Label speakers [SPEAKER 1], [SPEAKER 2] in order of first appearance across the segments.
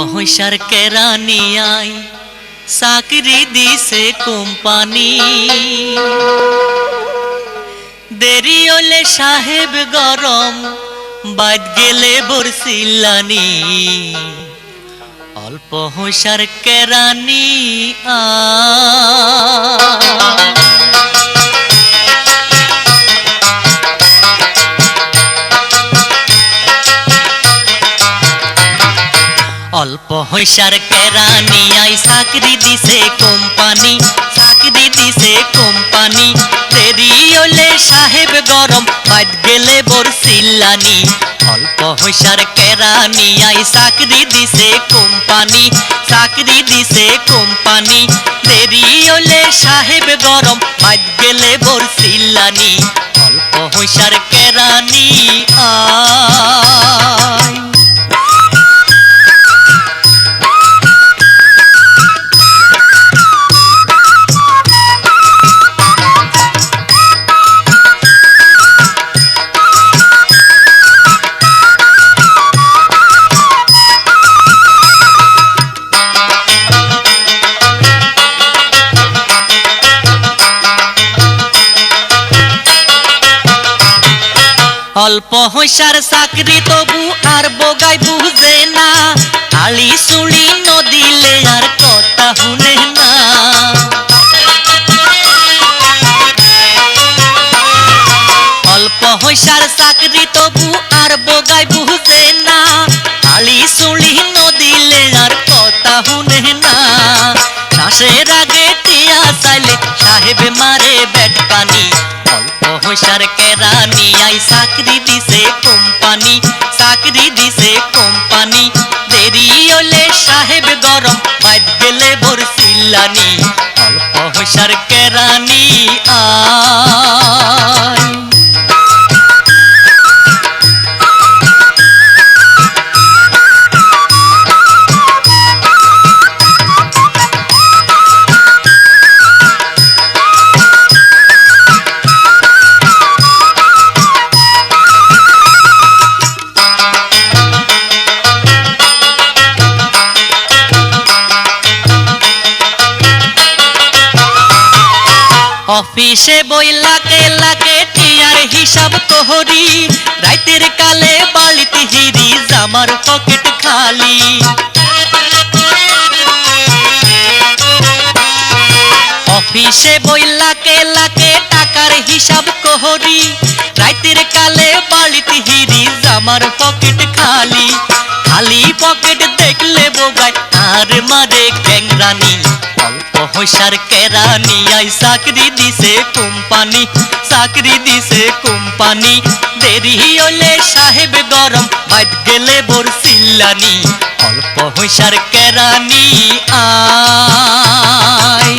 [SPEAKER 1] পয়সার কেরানি আই চাকরি দিছে কোম্পানি দেরি হলে সাহেব গরম বাদ গেলে বরসিল্লানি অল্প পয়সার কেরানি অল্প পয়সার কেরানি আই চাকরি দিছে কোম্পানি দেরি হলে সাহেব গরম বাদ গেলে বরসিল্লানি অল্প পয়সার কেরানি আই চাকরি দিছে কোম্পানি দেরি হলে সাহেব গরম বাদ গেলে বরসিল্লানি অল্প পয়সার কেরানি আই অল্প পয়সার চাকরি তবু আর বগাই বুঝে না আলি সুলি নদিলে আর কথা শুনে না অল্প পয়সার চাকরি তবু আর বগাই বুঝে না আলি সুলি নদিলে আর কথা শুনে না শ্বাসের আগে টিয়া চাইলে সাহেব মারে বেটকানি অল্প পয়সার কেরানি আই চাকরি দিছে কোম্পানি দেরি হলে সাহেব গরম বাদ গেলে বরসিল্লানি অল্প পয়সার কেরানি আই অফিসে বই লাকে লাকে টিয়ার হিসাব কোহরি রাতের কালে বালিতে হিরি জামার পকেট খালি অফিসে বই লাকে লাকে টাকার হিসাব কোহরি রাতের কালে বালিতে হিরি জামার পকেট খালি খালি পকেট দেখলে বোগায় আর মারে ক্যাংরানি অল্প পয়সার কেরানি আই চাকরি দিছে কোম্পানি দেরি হলে সাহেব গরম বাদ গেলে বরসিল্লানি অল্প পয়সার কেরানি আই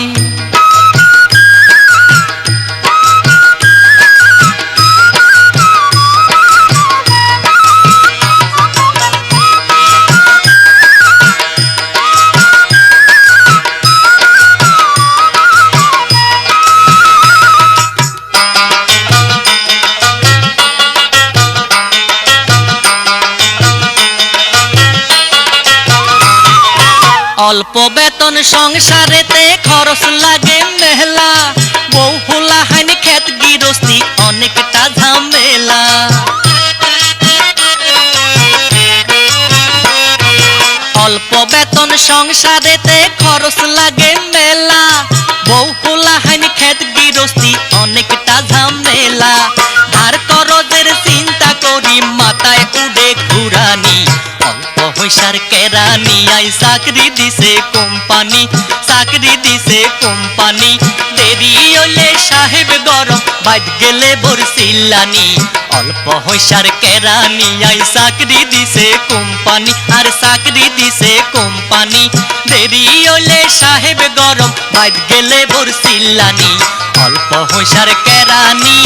[SPEAKER 1] অল্প বেতন সংসারেতে খরচ লাগে মেহলা বউ হোলা হাইন খেত গিরস্তি অনেকটা ঝামেলা অল্প বেতন সংসারেতে খরচ লাগে মেলা বউ হোলা হাইন খেত গিরস্তি অনেকটা ঝামেলা ধার করজের চিন্তা করি মাথায় উড়ে ঘুরানি অল্প পয়সার কেরানি আই চাকরি দিছে কোম্পানি দেরি হলে সাহেব গরম বাদ গেলে বরসিল্লানি অল্প পয়সার কেরানি আই চাকরি দিছে কোম্পানি দেরি হলে সাহেব গরম বাদ গেলে বরসিল্লানি অল্প পয়সার কেরানি